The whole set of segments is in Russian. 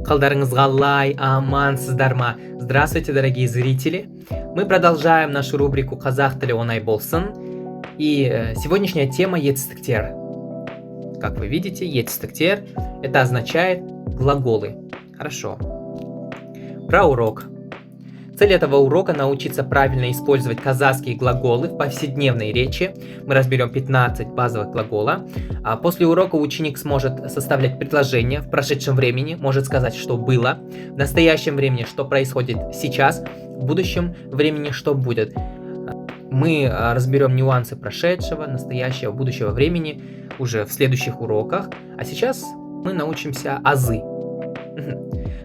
Қалдарыңыз қалай, амансыздар ма? Здравствуйте, дорогие зрители! Мы продолжаем нашу рубрику «Қазақ тілі оңай болсын». И сегодняшняя тема «етістіктер». Как вы видите, «етістіктер» — это означает глаголы. Хорошо. Про урок. Цель этого урока — научиться правильно использовать казахские глаголы в повседневной речи. Мы разберем 15 базовых глаголов. А после урока ученик сможет составлять предложения в прошедшем времени, может сказать, что было, в настоящем времени, что происходит сейчас, в будущем времени, что будет. Мы разберем нюансы прошедшего, настоящего, будущего времени уже в следующих уроках. А сейчас мы научимся азы.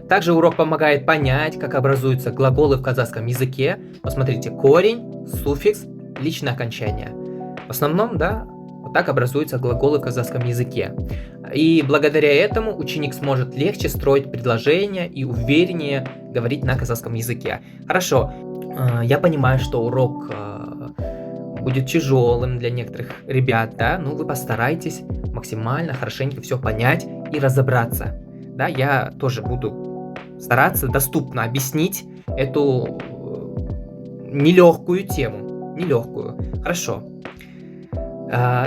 Также урок помогает понять, как образуются глаголы в казахском языке. Посмотрите, корень, суффикс, личное окончание. В основном, да, вот так образуются глаголы в казахском языке. И благодаря этому ученик сможет легче строить предложения и увереннее говорить на казахском языке. Хорошо, я понимаю, что урок будет тяжелым для некоторых ребят, да, но вы постарайтесь максимально хорошенько все понять и разобраться. Да, я тоже буду стараться доступно объяснить эту нелегкую тему. Нелегкую. Хорошо.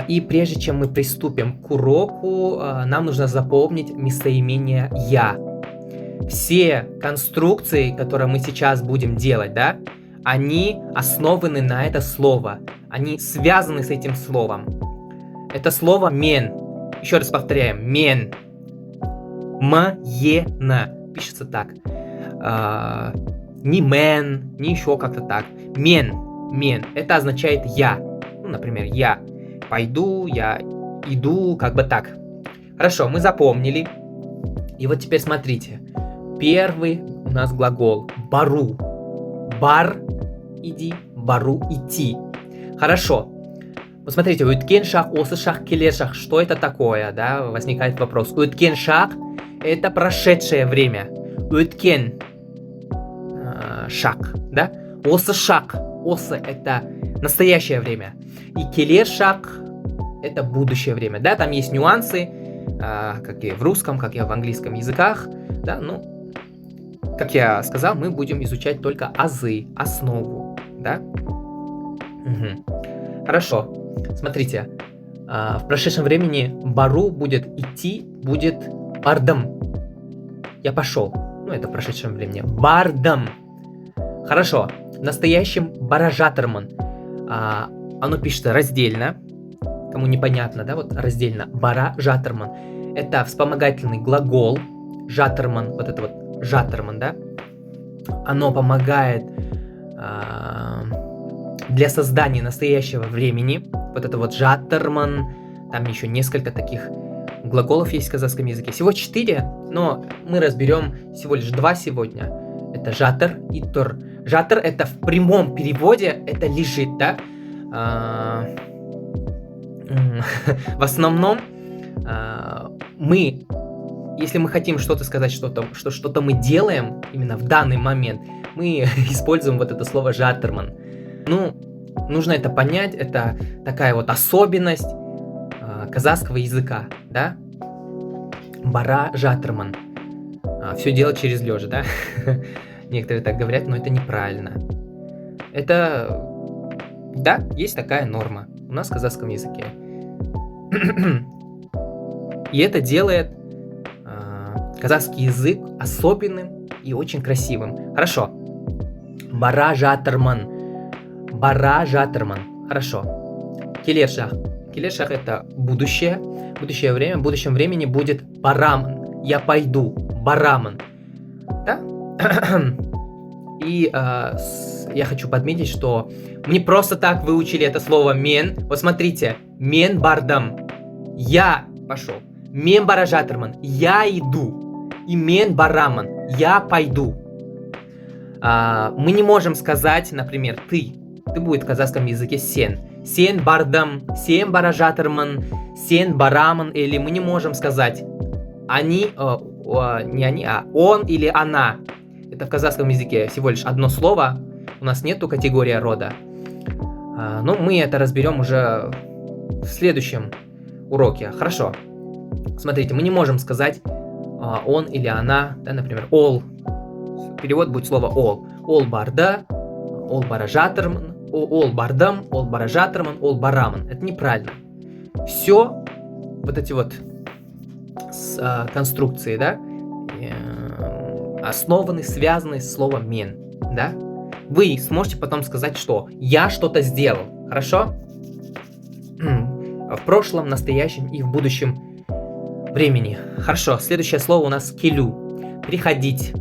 И прежде чем мы приступим к уроку, нам нужно запомнить местоимение «я». Все конструкции, которые мы сейчас будем делать, да, они основаны на это слово. Они связаны с этим словом. Это слово «мен». Еще раз повторяем. «Мен». М-е-на. Пишется так. Не мен, не еще как-то так. Мен. Мен. Это означает я. Ну, например, я пойду, я иду, как бы так. Хорошо, мы запомнили. И вот теперь смотрите. Первый у нас глагол бару. Бар — иди, бару — идти. Хорошо. Вот смотрите, өткен шақ, осы шақ, келер шақ. Что это такое, да? Возникает вопрос. Өткен шақ — это прошедшее время. Өткен шақ, да? Осы шақ. Осы — это настоящее время. И келер шақ — это будущее время. Да, там есть нюансы, как и в русском, как и в английском языках. Да, ну, как я сказал, мы будем изучать только азы, основу. Да? Угу. Хорошо. Смотрите, в прошедшем времени бару будет идти, будет бардам. Я пошел. Ну, это в прошедшем времени. Бардам. Хорошо. В настоящем баражатырман. Оно пишется раздельно. Кому непонятно, да, вот раздельно. Баражатырман. Это вспомогательный глагол. Жатырман. Вот это вот жатырман, да. Оно помогает для создания настоящего времени. Вот это вот жатырман. Там еще несколько таких глаголов есть в казахском языке. Всего 4, но мы разберем всего лишь 2 сегодня. Это жатыр и тур. Жатыр — это в прямом переводе, это лежит, да? В основном мы, если мы хотим что-то сказать, что-то мы делаем именно в данный момент, мы используем вот это слово жатырман. Ну, нужно это понять, это такая вот особенность казахского языка, да? Бара жатырман. Все делать через лежа, да? Некоторые так говорят, но это неправильно. Это, да, есть такая норма у нас в казахском языке. И это делает казахский язык особенным и очень красивым. Хорошо. Бара жатырман. Бара жатырман. Хорошо. Келер шақ. Келер шақ — это будущее. Будущее время. В будущем времени будет бараман. Я пойду. Бараман. Да? И я хочу подметить, что мы не просто так выучили это слово мен. Вот смотрите. Мен бардам. Я пошел. Мен баражатырман. Я иду. И мен бараман. Я пойду. Мы не можем сказать, например, ты. Ты будет в казахском языке сен. Сен бардам, сен баражатырман, сен бараман. Или мы не можем сказать они, не они, а он или она. Это в казахском языке всего лишь одно слово. У нас нету категории рода. Но мы это разберем уже в следующем уроке. Хорошо. Смотрите, мы не можем сказать он или она, да, например, ол. Перевод будет слово ол. Ол барда, ол баражатырман, ол бардам, ол баражатырман, ол бараман. Это неправильно. Все вот эти вот конструкции, да, основаны, связаны с словом мен, да. Вы сможете потом сказать, что я что-то сделал, хорошо? В прошлом, настоящем и в будущем времени. Хорошо, следующее слово у нас келю. Приходить.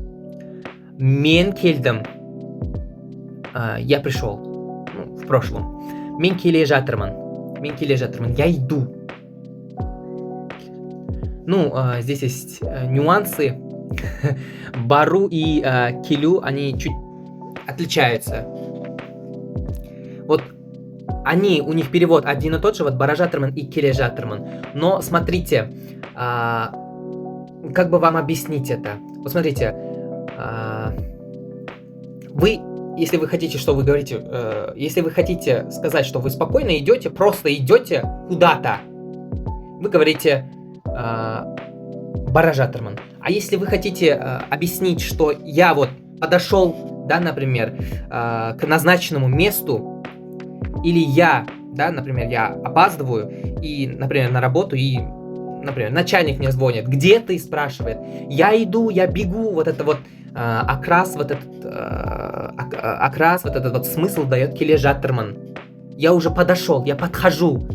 Мен кельдам. Я пришел. Ну, в прошлом. Мен келе жатырман. Мен келе жатырман. Я иду. Ну, здесь есть нюансы. Бару и келю, они чуть отличаются. Вот у них перевод один и тот же, вот баражатырман и кележатырман. Но смотрите, как бы вам объяснить это? Вот смотрите, вы, если вы хотите, что вы говорите, если вы хотите сказать, что вы спокойно идете, просто идете куда-то, вы говорите баражатырман. А если вы хотите объяснить, что я вот подошел, да, например, к назначенному месту, или я, да, например, я опаздываю, и, например, на работу, и, например, начальник мне звонит, где ты, спрашивает, я иду, я бегу, вот это вот окрас, вот этот вот смысл дает кележатырман. Я уже подошел, я подхожу.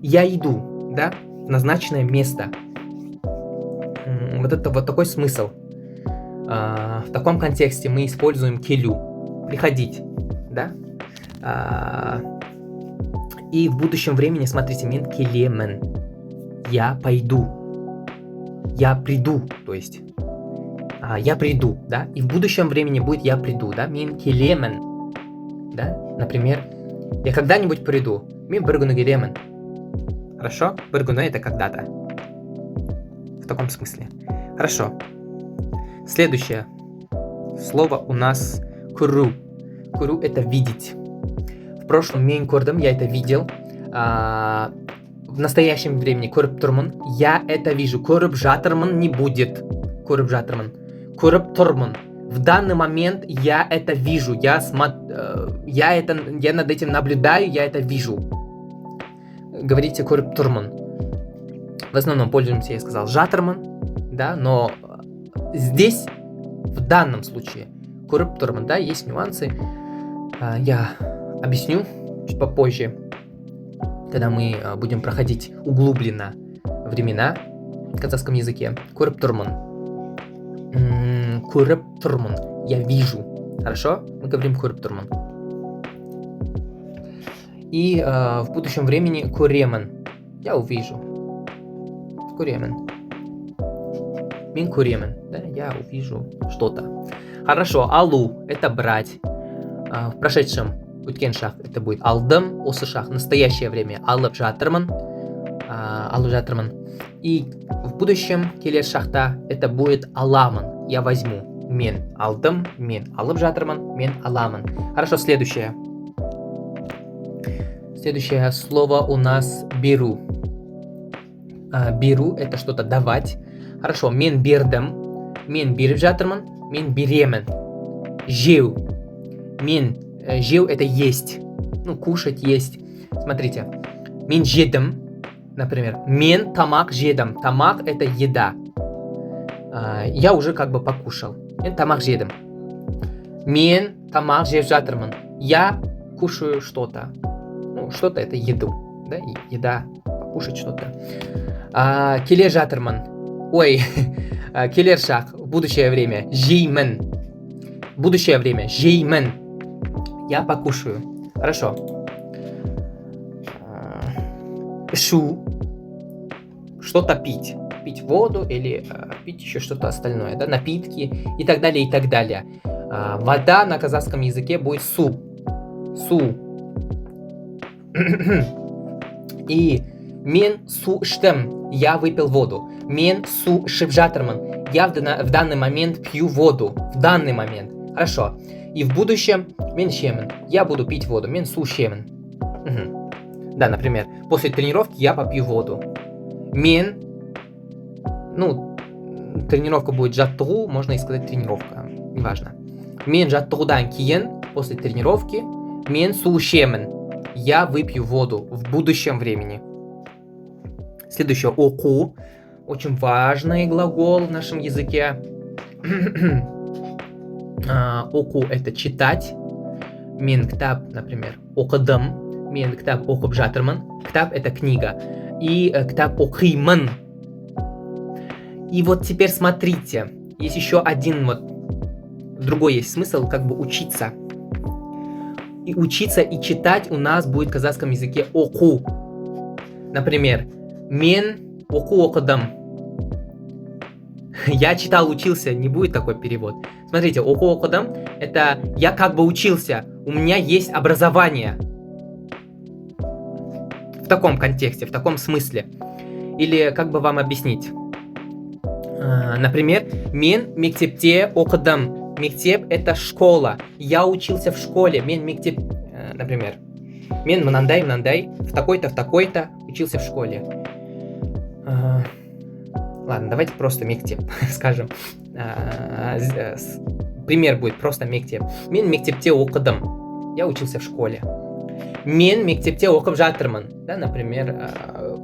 Я иду, да, в назначенное место. Вот это вот такой смысл. В таком контексте мы используем келю. Приходить, да. И в будущем времени, смотрите, мен келемен. Я пойду. Я приду, то есть. Я приду, да. И в будущем времени будет я приду, да. Мен келемен. Да, например, я когда-нибудь приду. Мен бір күні келемін. Хорошо? Бір күні это когда-то. В таком смысле. Хорошо. Следующее слово у нас куру. Куру это видеть. В прошлом мен көрдім, я это видел. В настоящем времени көріп тұрмын. Я это вижу. Көріп жатырмын не будет. Көріп жатырмын. Көріп тұрмын. В данный момент я это вижу. Я над этим наблюдаю, я это вижу. Говорите көріп тұрмын. В основном пользуемся, я сказал, жатырмын, да, но здесь, в данном случае, көріп тұрмын, да, есть нюансы. Я объясню чуть попозже, когда мы будем проходить углубленно времена в казахском языке. Көріп тұрмын. Көріп тұрмын. Я вижу. Хорошо? Мы говорим көріп тұрмын. И в будущем времени көремін. Я увижу. Көремін. Мен көремін. Да, я увижу что-то. Хорошо. Алу. Это брать. В прошедшем өткен шақ это будет алдым. Осы шақ настоящее время. Алып жатырмын. Алып жатырмын. И в будущем келер шақта это будет аламын. Я возьму. Мен алдым. Мен алып жатырмын. Мен аламын. Хорошо. Следующее. Следующее слово у нас беру. Беру это что-то давать. Хорошо, мен бердім. Мен беріп жатырмын. Мен беремін. Жеу. Мен жеу это есть. Ну, кушать, есть. Смотрите. Мен жедім. Например, мен тамақ жедім. Тамақ это еда. Я уже как бы покушал. Мен тамақ жедім. Мен тамақ жеп жатырмын. Я кушаю что-то. Ну, что-то это еду, да, еда, покушать что-то. Келе жатырмын. Ой, келер шақ, будущее время, жеймін. Будущее время, жеймін. Я покушаю. Хорошо. Шу. Что-то пить. Пить воду или пить еще что-то остальное, да, напитки и так далее, и так далее. Вода на казахском языке будет су. Су. И мен су іштім, я выпил воду. Мен су ішіп жатырмын. Я в данный момент пью воду. В данный момент. Хорошо. И в будущем мен ішемін. Я буду пить воду. Мен су ішемін. Да, например, после тренировки я попью воду. Мен, ну, тренировка будет жаттығу, можно и сказать тренировка, неважно. Мен жаттығудан кейін, после тренировки, мен су ішемін. Я выпью воду в будущем времени. Следующее, оку. Очень важный глагол в нашем языке. Оку – это читать. Мен ктаб, например, оқыдым. Мен ктаб оқып жатырмын. Ктаб – это книга. И ктаб оқимын. И вот теперь смотрите. Есть еще один вот другой есть смысл, как бы учиться. И учиться и читать у нас будет в казахском языке оку. Например, мен оку оқыдым. Я читал, учился, не будет такой перевод. Смотрите, оку оқыдым – это я как бы учился, у меня есть образование. В таком контексте, в таком смысле. Или как бы вам объяснить? Например, мен мектепте оқыдым. Мектеп – это школа. Я учился в школе. Мен мектеп, например. Мен мынандай, в такой-то учился в школе. Ладно, давайте просто мектеп, скажем. Пример будет просто мектеп. Мен мектепте оқыдым. Я учился в школе. Мен мектепте оқып жатырмын. Да, например,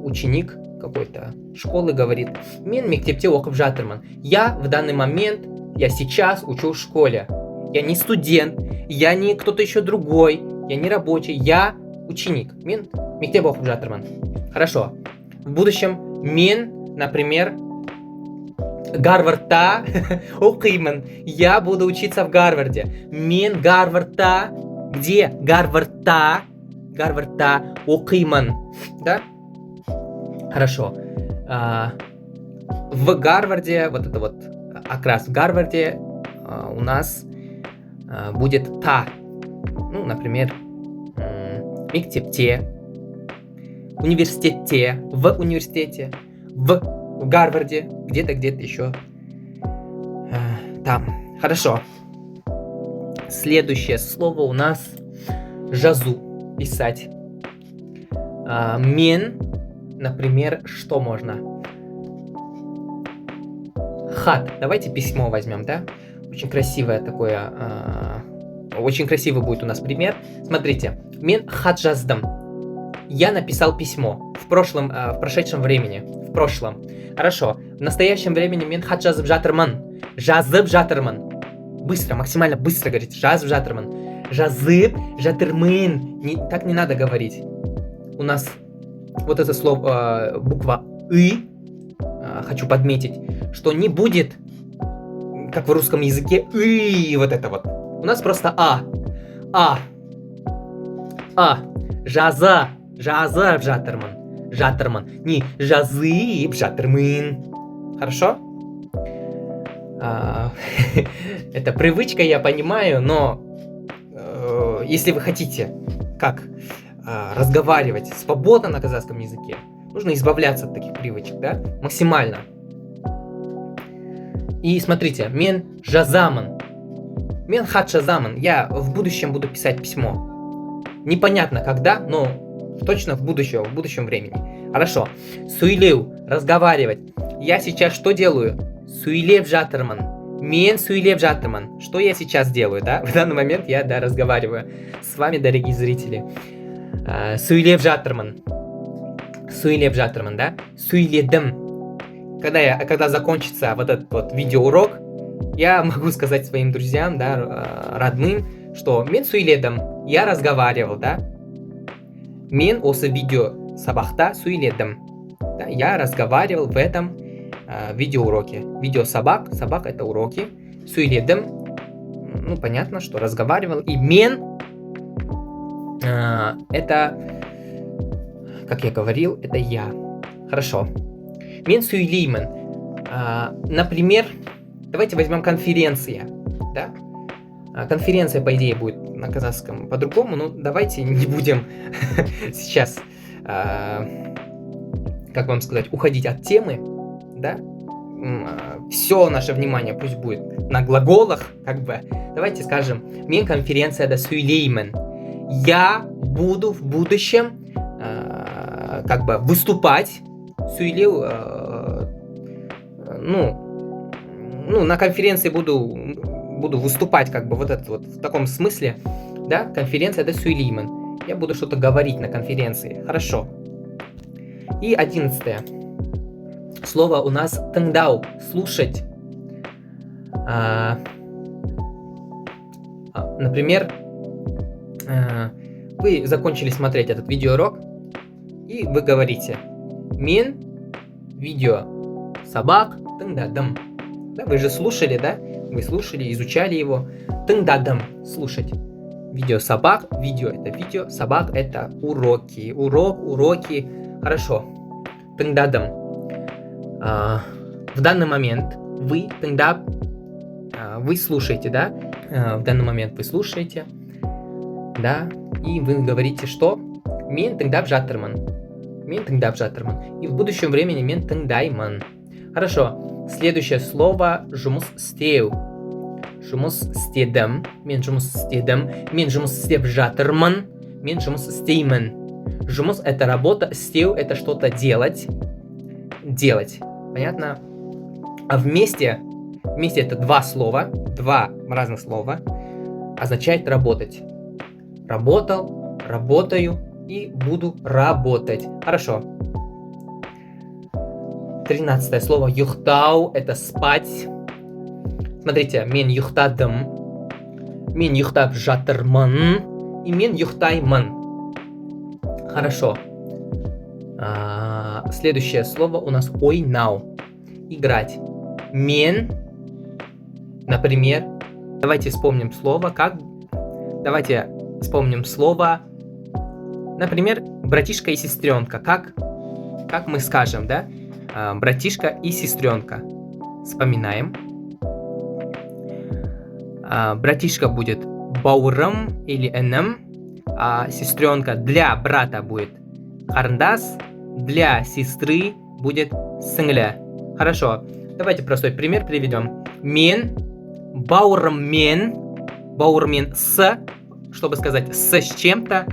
ученик какой-то школы говорит. Мен мектепте оқып жатырмын. Я в данный момент, я сейчас учу в школе. Я не студент, я не кто-то еще другой, я не рабочий, я ученик. Мен мектеп оқып жатырмын. Хорошо. В будущем мен, например, Гарвардта оқимын. Я буду учиться в Гарварде. Мен Гарвардта. Где? Гарвардта оқимын. Да? Хорошо. В Гарварде, вот это вот окрас в Гарварде у нас будет та. Ну, например, мектепте, университете, в университете, в Гарварде, где-то еще там. Хорошо. Следующее слово у нас жазу, писать. Мен, например, что можно? Хат. Давайте письмо возьмем, да? Очень красивое такое. Очень красивый будет у нас пример. Смотрите. Мен хат жаздым. Я написал письмо. В прошедшем времени. В прошлом. Хорошо. В настоящем времени мен хат жазып жатырмын. Жазып жатырмын. Быстро, максимально быстро говорите. Жазып жатырмын. Жазып жатырмын. Так не надо говорить. У нас вот это слово, буква «ы», хочу подметить, что не будет, как в русском языке, «ы», вот это вот. У нас просто «а». Жаза. Жазып жатырмын. Жатырмын. Не жазып жатырмын. Хорошо? Это привычка, я понимаю, но если вы хотите как разговаривать свободно на казахском языке, нужно избавляться от таких привычек, да? Максимально. И смотрите, мен жазамын. Мен хат жазамын. Я в будущем буду писать письмо. Непонятно когда, но точно в будущем времени. Хорошо. Сөйлеу, разговаривать. Я сейчас что делаю? Сөйлеп жатырмын. Мен сөйлеп жатырмын. Что я сейчас делаю, да? В данный момент я, да, разговариваю с вами, дорогие зрители. Сөйлеп жатырмын. Сөйлеп жатырмын, да? Сөйледім. Когда закончится вот этот вот видеоурок, я могу сказать своим друзьям, да, родным, что мен сөйледім, я разговаривал, да? Мен осы видео сабақта сөйледім. Да, я разговаривал в этом видеоуроке. Видео сабақ это уроки. Сөйледім, ну понятно, что разговаривал. И мен это, как я говорил, это я. Хорошо. Мен сөйлеймін. Например, давайте возьмем конференция. Да? Конференция, по идее, будет на казахском по-другому, но давайте не будем сейчас, как вам сказать, уходить от темы. Да? Все наше внимание пусть будет на глаголах, как бы. Давайте скажем, мен конференцияда сөйлеймін. Я буду в будущем как бы выступать сөйлеу, на конференции буду выступать, как бы вот это вот в таком смысле, да, конференция это сөйлеймін. Я буду что-то говорить на конференции. Хорошо. И 11 слово у нас тыңдау, слушать. Например, вы закончили смотреть этот видеоурок, и вы говорите: мен видео сабақ тыңдадым. Да, вы же слушали, да? Вы слушали, изучали его. Тыңдадым, слушать. Видео сабақ, видео это видео, сабақ это уроки. Урок, уроки. Хорошо. Тыңдадым. В данный момент вы тыңдап, вы слушаете, да? В данный момент вы слушаете, да? И вы говорите, что мен тыңдап жатырмын. Мен тыңдап жатырмын. И в будущем времени мен тыңдаймын. Хорошо. Следующее слово жұмыс істеу. Жұмыс істедім. Мен жұмыс істедім. Мен жұмыс істеп жатырмын. Мен жұмыс істеймін. Жұмыс это работа, істеу это что-то делать. Делать. Понятно? А вместе это два слова, два разных слова, означает работать. Работал, работаю и буду работать. Хорошо. 13 слово юхтау это спать. Смотрите, мен юхтадым, мен юхтап жатырмын и мен юхтаймын. Хорошо. Следующее слово у нас ойнау. Играть. Мен, например, давайте вспомним слово, например, братишка и сестренка. Как мы скажем, да? Братишка и сестренка. Вспоминаем. Братишка будет бауырым или энем, а сестренка для брата будет қарындас, для сестры будет сіңлі. Хорошо. Давайте простой пример приведем. Мен, бауырыммен с, чтобы сказать с чем-то,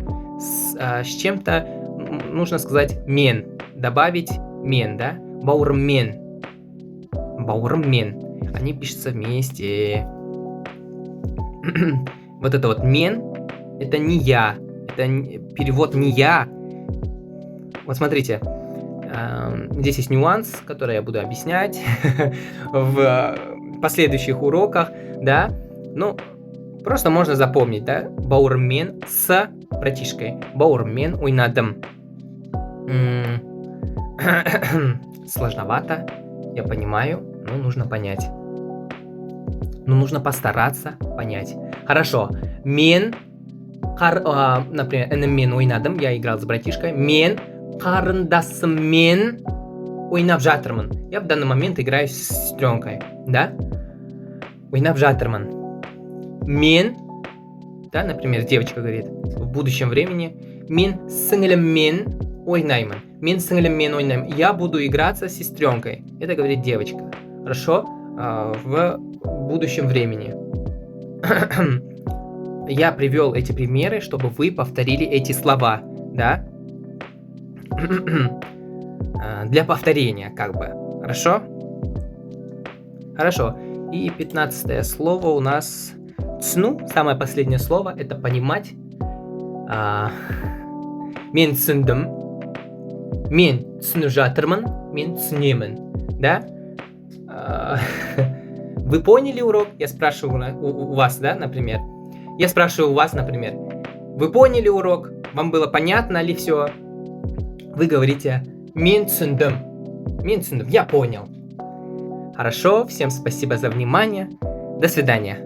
нужно сказать мен, добавить мен, да? Бауырыммен. Они пишутся вместе. Вот это вот мен, это не я, это перевод не я. Вот смотрите. Здесь есть нюанс, который я буду объяснять в последующих уроках, да. Ну, просто можно запомнить, да. Бауырмен с братишкой. Бауырмен ойнадым. Сложновато, я понимаю, но нужно понять. Но нужно постараться понять. Хорошо. Мен, например, мен ойнадым, я играл с братишкой. Мен қарындасыммен ойнап жатырмын. Я в данный момент играю с сестренкой, да? Ойнап жатырмын. Мен, да, например, девочка говорит в будущем времени, мен сіңліммен ойнаймын. Мен сіңліммен ойнаймын. Я буду играться с сестренкой. Это говорит девочка. Хорошо? В будущем времени. Я привел эти примеры, чтобы вы повторили эти слова, да? Для повторения, как бы. Хорошо? Хорошо. И 15 слово у нас цну. Самое последнее слово это понимать. Мен түсіндім. Мен түсініп жатырмын. Мен түсінемін. Да? Вы поняли урок? Я спрашиваю у вас, да, например? Я спрашиваю у вас, например. Вы поняли урок? Вам было понятно ли все? Вы говорите мен түсіндім. Мен түсіндім. Я понял. Хорошо. Всем спасибо за внимание. До свидания.